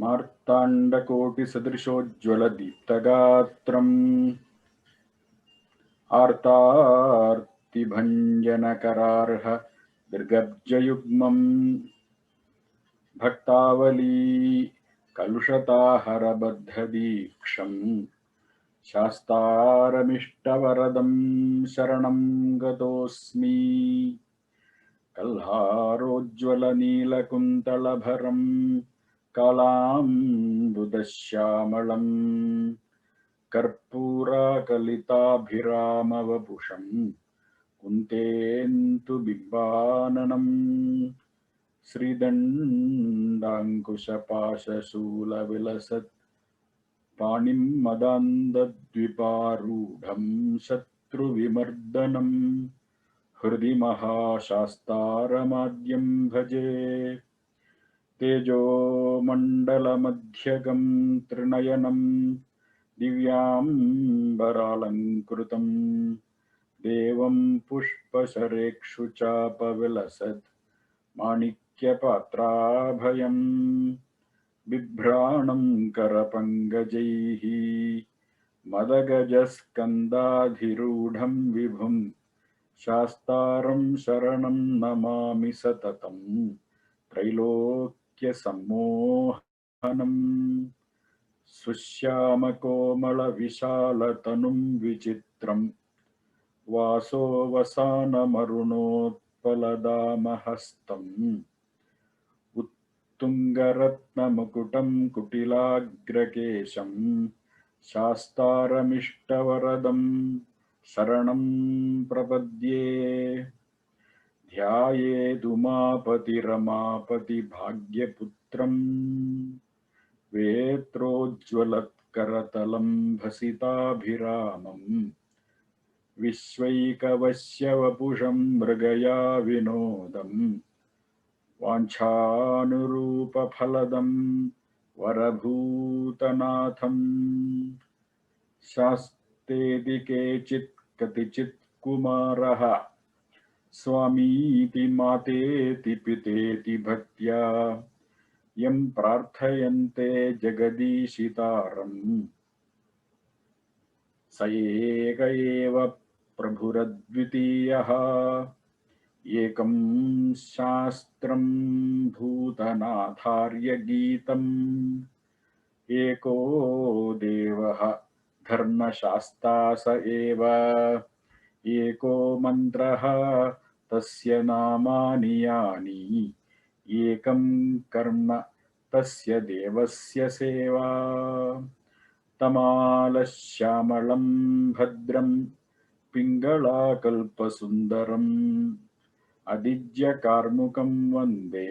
मार्ताण्डकोटिसदृशोज्ज्वलदीप्तगात्रम् आर्तार्तिभञ्जनकरार्ह दीर्घब्जयुग्मम् भक्तावली कलुषताहरबद्धदीक्षम् शास्तारमिष्टवरदं शरणं गतोऽस्मि। कल्हारोज्ज्वलनीलकुन्तलभरं कालाम्बुदश्यामलं कर्पूराकलिताभिरामवपुषं कुन्तेन्दुबिम्बाननं श्रीदण्डाङ्कुशपाशशूलविलसत् पाणिं मदान्धद्विपारूढं शत्रुविमर्दनम् हृदि महाशास्तारमाद्यं भजे। तेजोमण्डलमध्यगं त्रिनयनं दिव्याम्बरालङ्कृतं देवं पुष्पशरेक्षुचापविलसत् माणिक्यपात्राभयं बिभ्राणं करपङ्कजैः मदगजस्कन्धाधिरूढं विभुं शास्तारं शरणं नमामि सततं त्रैलोक्यसम्मोहनं सुश्यामकोमलविशालतनुं विचित्रं वासोवसानमरुणोत्पलदामहस्तम् उत्तुङ्गरत्नमुकुटं कुटिलाग्रकेशं शास्तारमिष्टवरदं शरणं प्रपद्ये। ध्यायेदुमापतिरमापतिभाग्यपुत्रं वेत्रोज्ज्वलत्करतलं भसिताभिरामं विश्वैकवश्यवपुषं मृगया विनोदम् वाञ्छानुरूपफलदं वरभूतनाथं शास्तेति केचित् कतिचित् कुमारः स्वामीति मातेति पितेति भक्त्या यं प्रार्थयन्ते जगदीशितारम् स एक एव प्रभुरद्वितीयः एकं शास्त्रं भूतनाथार्यगीतम् एको देवः धर्मशास्ता स एव एको मन्त्रः तस्य नामानि यानि एकं कर्म तस्य देवस्य सेवा तमालश्यामलं भद्रं पिङ्गलाकल्पसुन्दरम् अदिज्यकार्मुकं वन्दे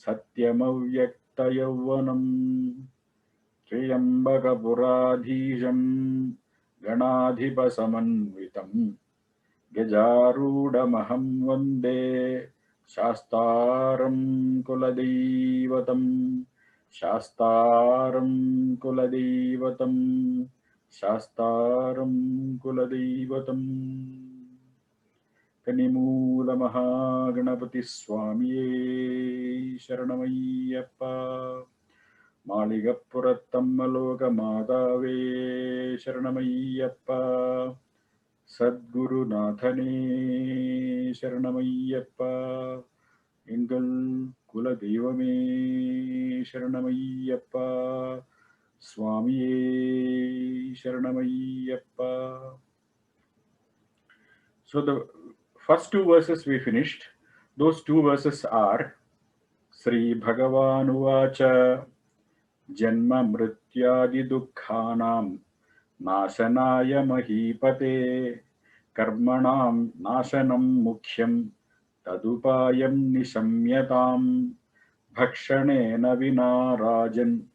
सत्यमव्यक्तयौवनम् त्र्यम्बकपुराधीशं गणाधिपसमन्वितं गजारूढमहं वन्दे शास्तारं कुलदैवतं शास्तारं कुलदैवतं शास्तारं कुलदैवतम्। कनिमूलमहागणपति स्वामिये शरणमय्यप्प। मालिगपुरत्तम्मलोकमातावे शरणमय्यप्प। सद्गुरुनाथने शरणमय्यप्प। Angle कुलदेवमे शरणमय्यप्प। स्वामिये शरणमय्यप्प. So the first two verses we finished. Those two verses are Sri Bhagavan Uvacha Janma Mrityadi Dukkhanam Nashanaya Mahipate Karmanam Nashanam Mukhyam Tadupayam Nishamyatam Bhakshanena Vina Rajan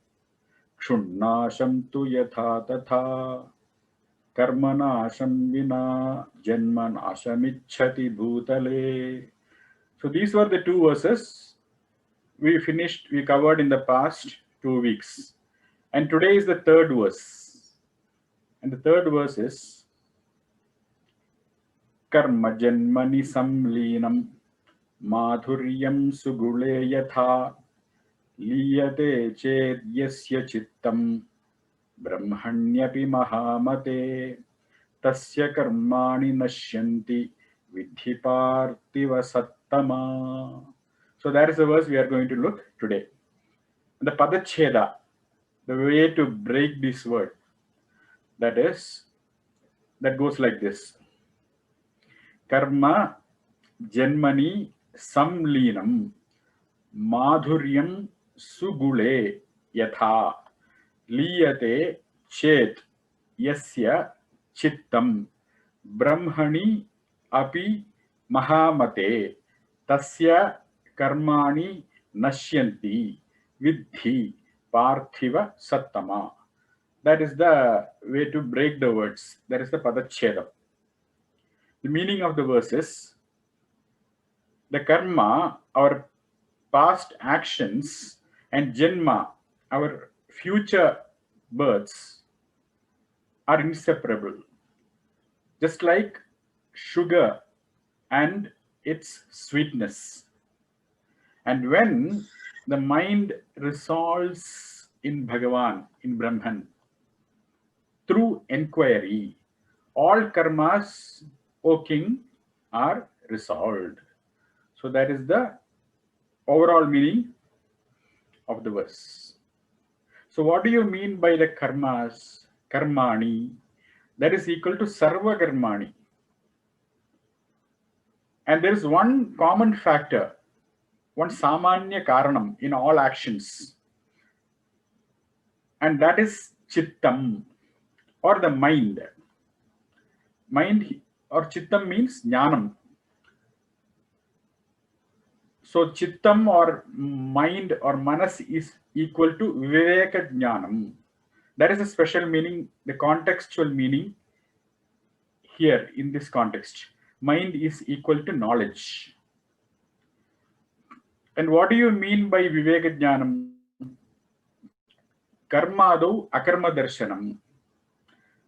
Kshunnasham Tu Yatha Tatha Karmanasham Vina Janmanashamichhati Bhutale. So these were the two verses we covered in the past 2 weeks. And today is the third verse. And the third verse is Karma Janmani Samleenam Madhuryam Sugule Yatha लीयते चेद् यस्य चित्तं ब्रह्मण्यपि महामते तस्य कर्माणि नश्यन्ति विद्धि पार्थिव सत्तमा. So that is the verse we are going to look today. The Padacheda, the way to break this word, that goes like this. Karma janmani samleenam madhuryam sugule yatha liyate chet yasya chittam brahmani api mahamate tasya karmani nashyanti vidhi parthiva sattama. That is the way to break the words. That is the Padachedam. The meaning of the verse is the karma, our past actions, and janma, our future births, are inseparable. Just like sugar and its sweetness. And when the mind resolves in Bhagavan, in Brahman, through enquiry, all karmas, O king, are resolved. So that is the overall meaning of the verse. So what do you mean by the karmas? Karmani, that is equal to sarva karmani. And there is one common factor, one samanya karanam in all actions. And that is chittam, or the mind. Mind or chittam means jnanam. So chittam or mind or manas is equal to viveka jnanam. That is a special meaning, the contextual meaning here in this context. Mind is equal to knowledge. And what do you mean by viveka jnanam? Karmadau akarma darshanam.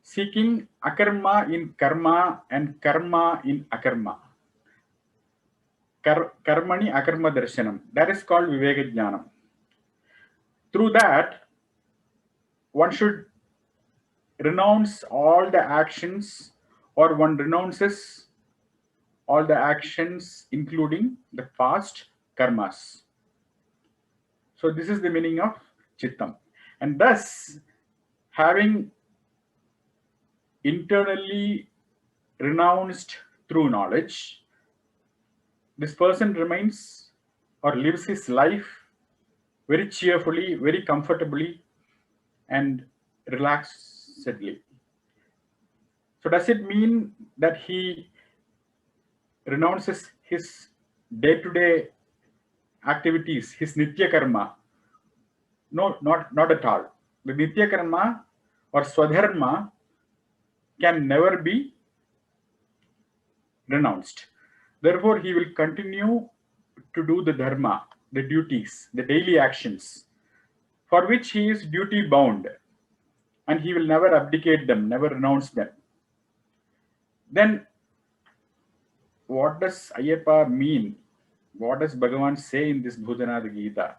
Seeking akarma in karma and karma in akarma. Karmani akarma darshanam. That is called viveka jnanam. Through that, one should renounce all the actions, or one renounces all the actions, including the past karmas. So this is the meaning of chittam. And thus, having internally renounced through knowledge, this person remains or lives his life very cheerfully, very comfortably, and relaxedly. So does it mean that he renounces his day-to-day activities, his nitya karma? No, not at all. The nitya karma or swadharma can never be renounced. Therefore, he will continue to do the dharma, the duties, the daily actions, for which he is duty bound, and he will never abdicate them, never renounce them. Then, what does Ayyappa mean? What does Bhagavan say in this Bhutanada Gita?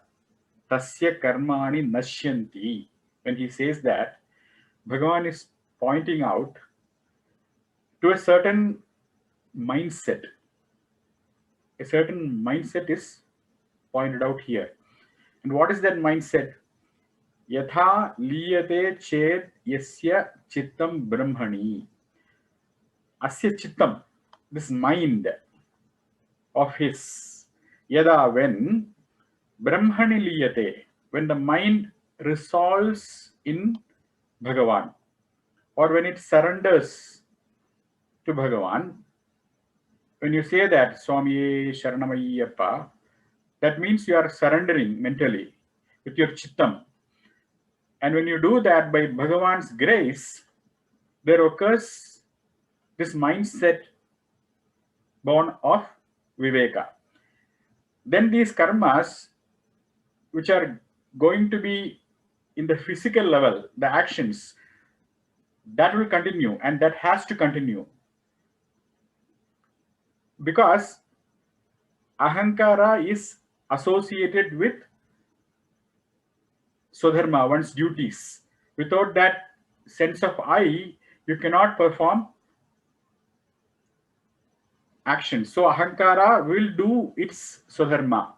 Tasya karmani nashyanti. When he says that, Bhagavan is pointing out to a certain mindset. A certain mindset is pointed out here. And what is that mindset? Yatha liyate ched yasya chittam brahmani. Asya chittam, this mind of his, yada, when brahmani liyate, when the mind resolves in Bhagavan, or when it surrenders to Bhagavan. When you say that Swami Sharanamayyappa, that means you are surrendering mentally with your chittam. And when you do that by Bhagavan's grace, there occurs this mindset born of Viveka. Then these karmas, which are going to be in the physical level, the actions, that will continue, and that has to continue. Because ahankara is associated with Swadharma, one's duties. Without that sense of I, you cannot perform action. So Ahankara will do its Swadharma.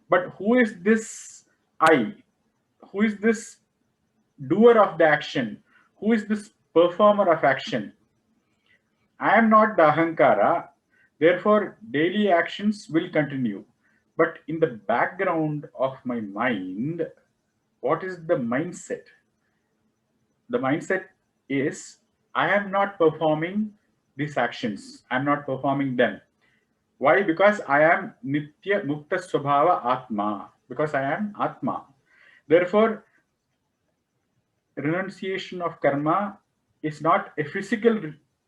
But who is this I? Who is this doer of the action? Who is this performer of action? I am not the Ahankara, therefore, daily actions will continue. But in the background of my mind, what is the mindset? The mindset is I am not performing these actions, I am not performing them. Why? Because I am Nitya Mukta Swabhava Atma, because I am Atma. Therefore, renunciation of karma is not a physical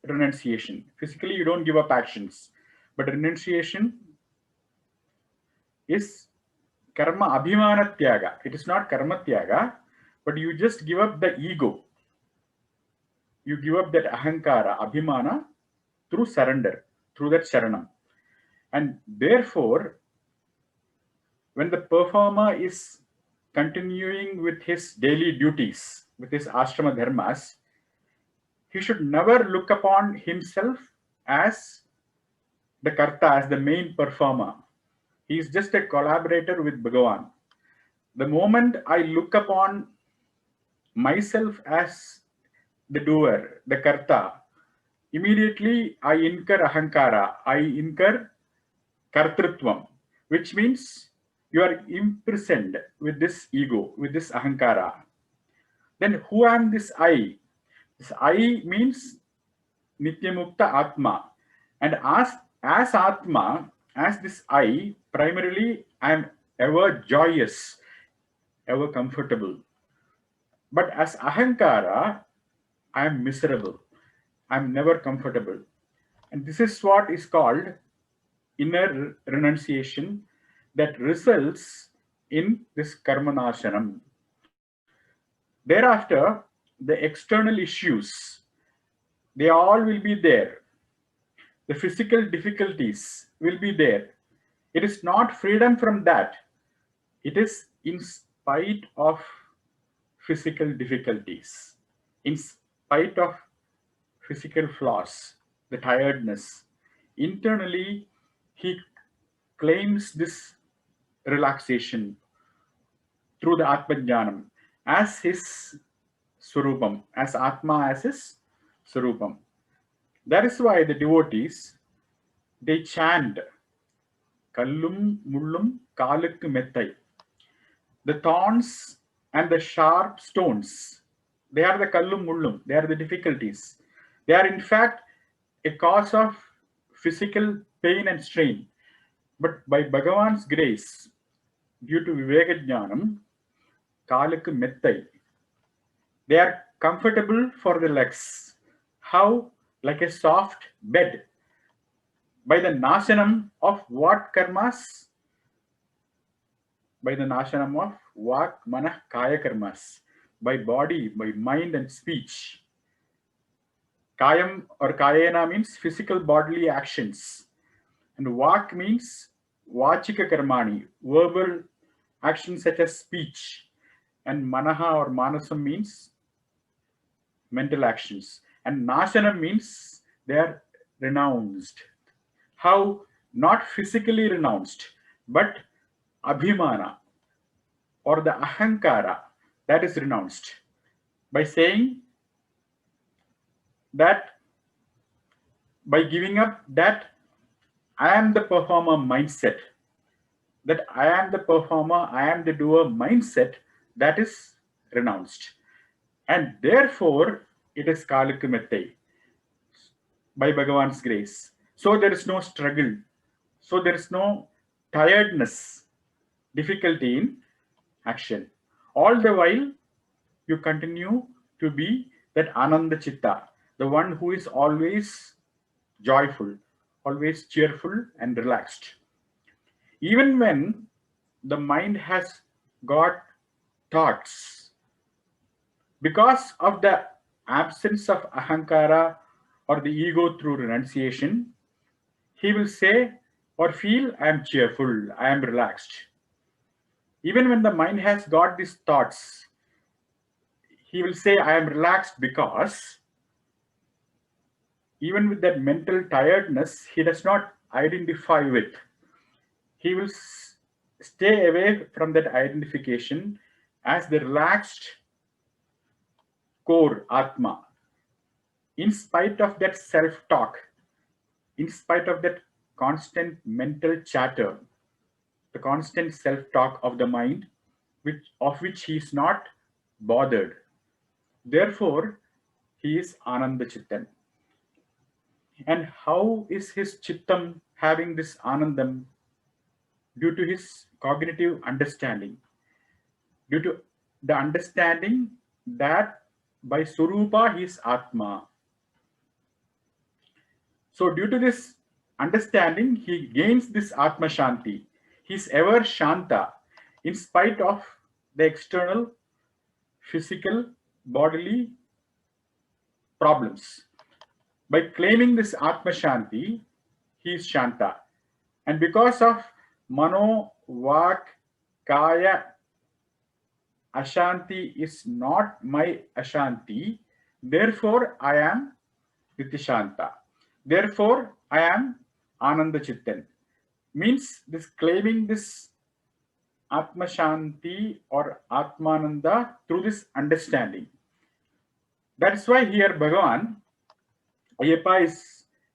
renunciation. Physically, you don't give up actions, but renunciation is karma abhimana tyaga. It is not karma tyaga, but you just give up the ego. You give up that ahankara, abhimana, through surrender, through that sharanam. And therefore, when the performer is continuing with his daily duties, with his ashrama dharmas, he should never look upon himself as the karta, as the main performer. He is just a collaborator with Bhagavan. The moment I look upon myself as the doer, the karta, immediately I incur ahankara, I incur kartrutvam, which means you are imprisoned with this ego, with this ahankara. Then who am this I? This I means Nityamukta Atma. And as Atma, as this I, primarily I am ever joyous, ever comfortable. But as Ahankara, I am miserable. I am never comfortable. And this is what is called inner renunciation that results in this karmanashanam. Thereafter, the external issues, they all will be there. The physical difficulties will be there. It is not freedom from that. It is in spite of physical difficulties, in spite of physical flaws, the tiredness. Internally, he claims this relaxation through the Atmajnanam as his Swarupam, as Atma as his Swarupam. That is why the devotees, they chant Kallum Mullum Kalukku Mettai. The thorns and the sharp stones, they are the Kallum Mullum, they are the difficulties. They are in fact a cause of physical pain and strain. But by Bhagavan's grace, due to Viveka Jnanam, Kalukku Mettai, they are comfortable for the legs. How? Like a soft bed. By the nashanam of what karmas? By the nashanam of vak, manah, kaya karmas. By body, by mind and speech. Kayam or kayena means physical bodily actions. And vak means vachika karmani, verbal actions such as speech. And manaha or manasam means mental actions. And nashanam means they are renounced. How? Not physically renounced, but abhimana or the ahankara, that is renounced. By saying that, by giving up that I am the performer mindset, that I am the performer, I am the doer mindset, that is renounced. And therefore, it is Kalukku Mettai by Bhagavan's grace. So there is no struggle. So there is no tiredness, difficulty in action. All the while, you continue to be that Ananda Chitta, the one who is always joyful, always cheerful and relaxed. Even when the mind has got thoughts, because of the absence of ahankara or the ego through renunciation, he will say or feel, I am cheerful, I am relaxed. Even when the mind has got these thoughts, he will say, I am relaxed because even with that mental tiredness, he does not identify with. He will stay away from that identification as the relaxed core Atma. In spite of that self talk, in spite of that constant mental chatter, the constant self talk of the mind, of which he is not bothered. Therefore, he is Ananda Chittan. And how is his Chittam having this Anandam? Due to his cognitive understanding, due to the understanding that by Surupa he is Atma. So, due to this understanding, he gains this Atma Shanti. He is ever Shanta in spite of the external physical bodily problems. By claiming this Atma Shanti, he is Shanta. And because of Mano, Vak, Kaya, Ashanti is not my Ashanti, therefore I am Nitishanta. Therefore I am Ananda Chittan. Means this claiming this Atma Shanti or Atmananda through this understanding. That's why here Bhagavan Ayyappa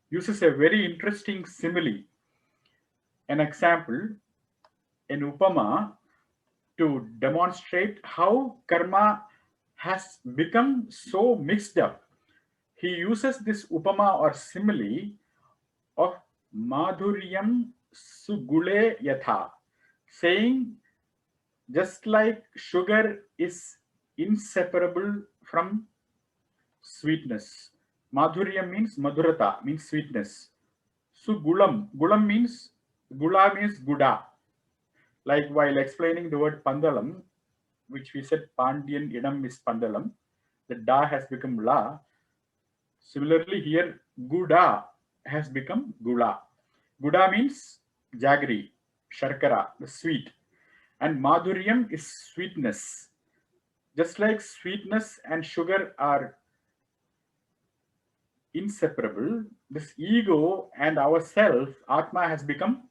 uses a very interesting simile, an example, an upama to demonstrate how karma has become so mixed up. He uses this upama or simile of madhuryam sugule yatha, saying just like sugar is inseparable from sweetness. Madhuryam means madhurata, means sweetness. Gulam means guda. Like while explaining the word pandalam, which we said Pandyan idam is pandalam, the da has become la. Similarly, here guda has become gula. Guda means jaggery, sharkara, the sweet, and madhuryam is sweetness. Just like sweetness and sugar are inseparable, this ego and ourself, Atma, has become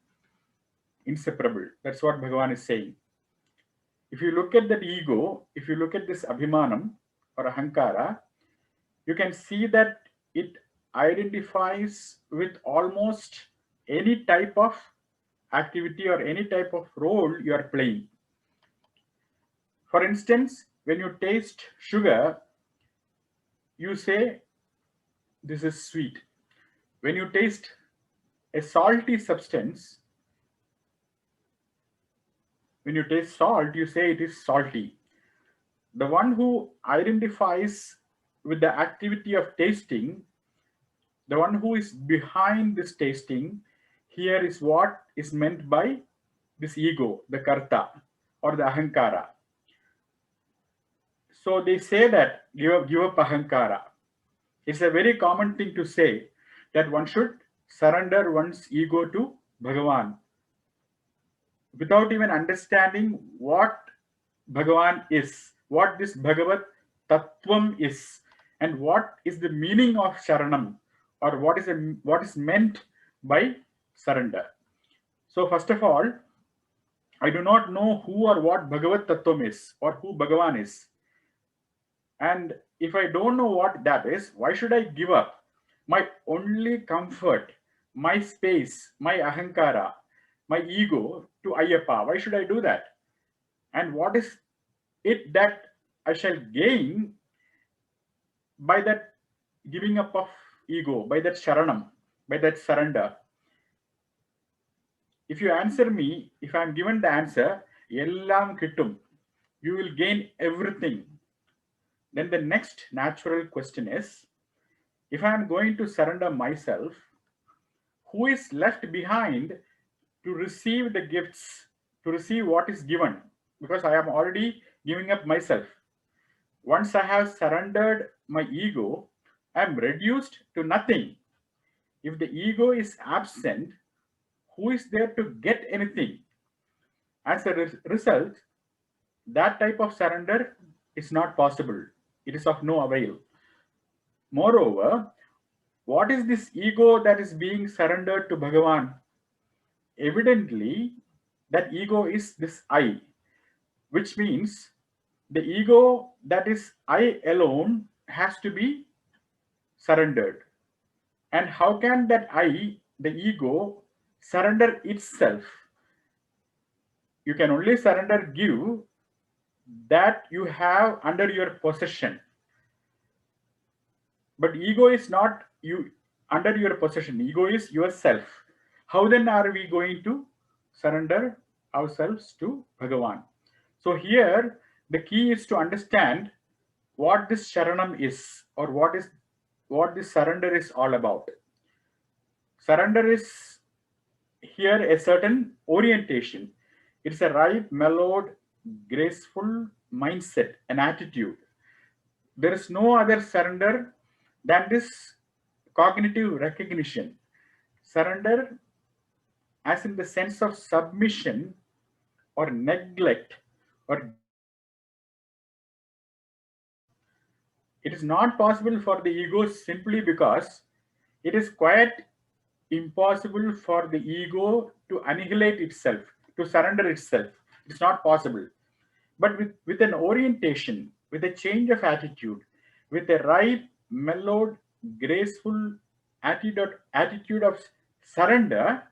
inseparable. That's what Bhagavan is saying. If you look at that ego, if you look at this abhimanam or ahankara, you can see that it identifies with almost any type of activity or any type of role you are playing. For instance, when you taste sugar, you say, this is sweet. When you taste a salty substance, when you taste salt, you say it is salty. The one who identifies with the activity of tasting, the one who is behind this tasting, here is what is meant by this ego, the karta or the ahankara. So they say that give up ahankara. It's a very common thing to say that one should surrender one's ego to Bhagavan without even understanding what Bhagavan is, what this Bhagavat Tattvam is, and what is the meaning of Sharanam, or what is meant by surrender. So first of all, I do not know who or what Bhagavat Tattvam is, or who Bhagavan is. And if I don't know what that is, why should I give up my only comfort, my space, my ahankara, my ego to Ayyappa? Why should I do that? And what is it that I shall gain by that giving up of ego, by that sharanam, by that surrender? If you answer me, if I'm given the answer, Ellam kittum, you will gain everything. Then the next natural question is, if I am going to surrender myself, who is left behind to receive the gifts, to receive what is given? Because I am already giving up myself. Once I have surrendered my ego, I am reduced to nothing. If the ego is absent, who is there to get anything? As a result, that type of surrender is not possible. It is of no avail. Moreover, what is this ego that is being surrendered to Bhagavan? Evidently, that ego is this I, which means the ego that is I alone has to be surrendered. And how can that I, the ego, surrender itself? You can only surrender, give that you have under your possession. But ego is not you under your possession. Ego is yourself. How then are we going to surrender ourselves to Bhagavan? So here the key is to understand what this Sharanam is, or what this surrender is all about. Surrender is here a certain orientation. It's a right, mellowed, graceful mindset, an attitude. There is no other surrender than this cognitive recognition. Surrender, as in the sense of submission or neglect or it is not possible for the ego simply because it is quite impossible for the ego to annihilate itself, to surrender itself. It's not possible. But with an orientation, with a change of attitude, with a right, mellowed, graceful attitude of surrender,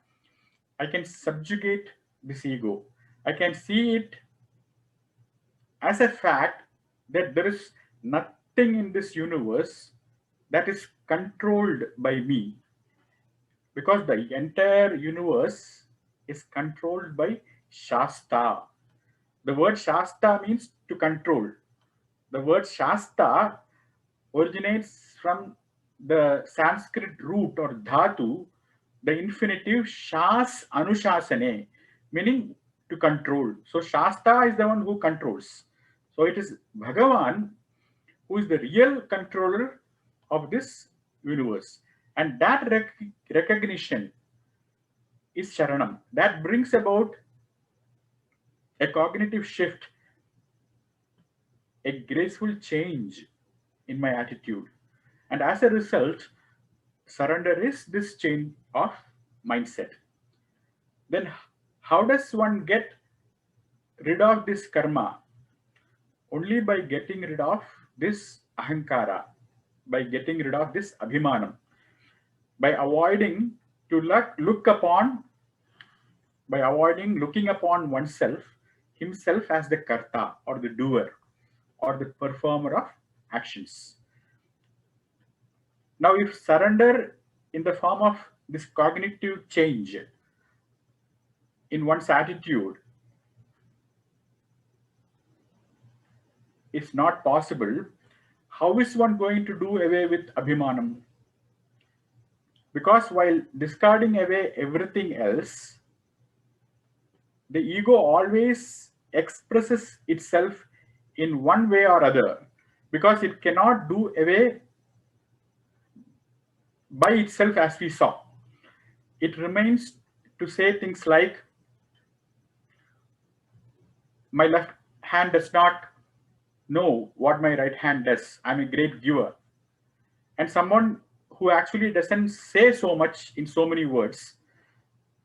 I can subjugate this ego. I can see it as a fact that there is nothing in this universe that is controlled by me, because the entire universe is controlled by Shasta. The word Shasta means to control. The word Shasta originates from the Sanskrit root or dhatu, the infinitive Shas Anushasane, meaning to control. So Shasta is the one who controls. So it is Bhagavan who is the real controller of this universe. And that recognition is Sharanam. That brings about a cognitive shift, a graceful change in my attitude. And as a result, surrender is this change of mindset. Then, how does one get rid of this karma? Only by getting rid of this ahankara, by getting rid of this abhimanam, by avoiding to look upon, by avoiding looking upon oneself, himself as the karta or the doer or the performer of actions. Now, if surrender in the form of this cognitive change in one's attitude is not possible, how is one going to do away with abhimanam? Because while discarding away everything else, the ego always expresses itself in one way or other, because it cannot do away by itself, as we saw. It remains to say things like, my left hand does not know what my right hand does. I'm a great giver. And someone who actually doesn't say so much in so many words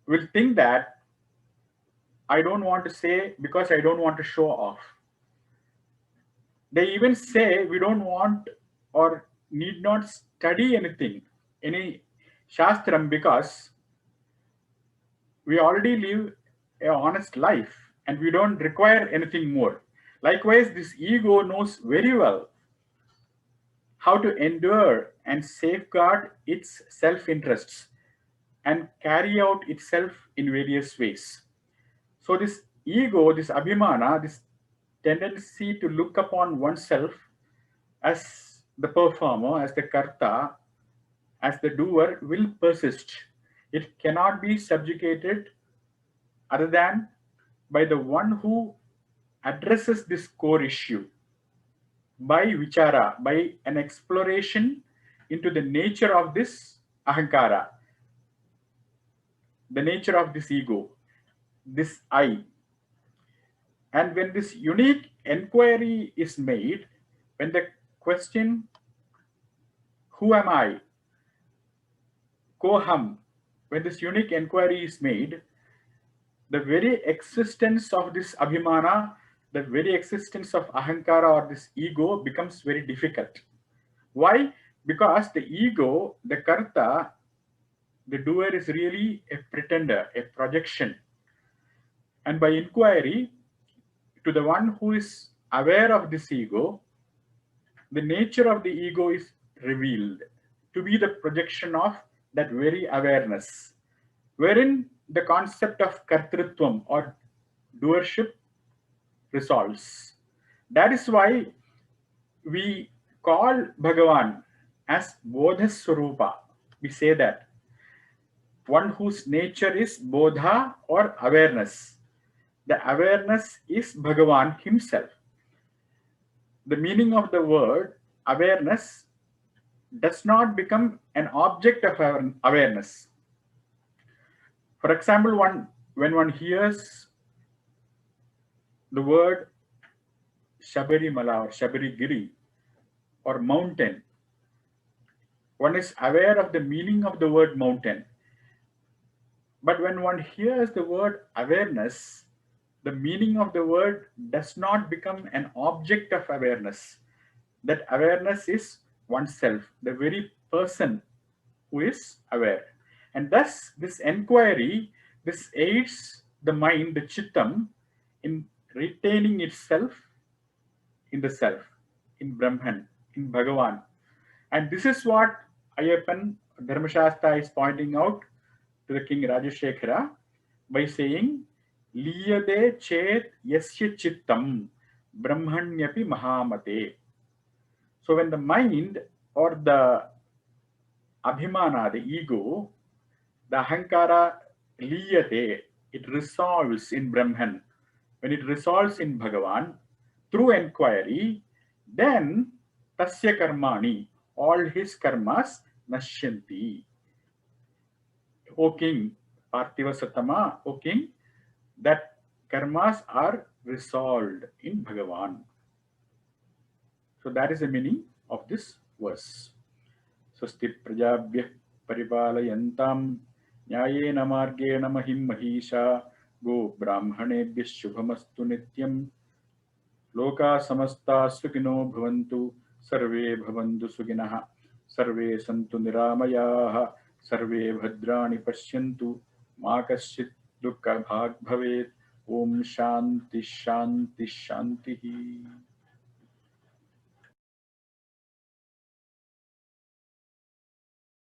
will think that I don't want to say because I don't want to show off. They even say we don't want or need not study anything, any Shastram, because we already live an honest life and we don't require anything more. Likewise, this ego knows very well how to endure and safeguard its self-interests and carry out itself in various ways. So this ego, this abhimana, this tendency to look upon oneself as the performer, as the karta, as the doer will persist. It cannot be subjugated other than by the one who addresses this core issue by vichara, by an exploration into the nature of this ahankara, the nature of this ego, this I. And when this unique inquiry is made, when the question, who am I? Koham. When this unique inquiry is made, the very existence of this abhimana, the very existence of ahankara or this ego becomes very difficult. Why? Because the ego, the karta, the doer is really a pretender, a projection. And by inquiry, to the one who is aware of this ego, the nature of the ego is revealed to be the projection of that very awareness, wherein the concept of kartrutvam or doership resolves. That is why we call Bhagavan as Bodhaswarupa. We say that one whose nature is Bodha or awareness. The awareness is Bhagavan himself. The meaning of the word awareness does not become an object of awareness. For example, when one hears the word Shabarimala or Shabarigiri or mountain, one is aware of the meaning of the word mountain. But when one hears the word awareness, the meaning of the word does not become an object of awareness. That awareness is oneself, the very person who is aware. And thus, this enquiry, this aids the mind, the chittam, in retaining itself in the self, in Brahman, in Bhagavan. And this is what Ayyappan Dharmashastra is pointing out to the King Rajashekhara by saying, Liyade chet yasya chittam brahmanyapi mahamate. So when the mind or the abhimana, the ego, the ahankara liyate, it resolves in Brahman. When it resolves in Bhagavan through inquiry, then tasya karmani, all his karmas nashyanti. O King, Parthiva Satama, O King, that karmas are resolved in Bhagavan. So that is the meaning of this verse. Swasti prajabhyah paripalayantam nyayena margena mahim mahisha go brahmanebhyah shubhamastu nityam loka samasta sukino bhavantu sarve bhavantu sukinah sarve santu niramayah sarve bhadrani pashyantu ma kaschit dukkha bhag bhavet. Om Shanti Shanti Shanti.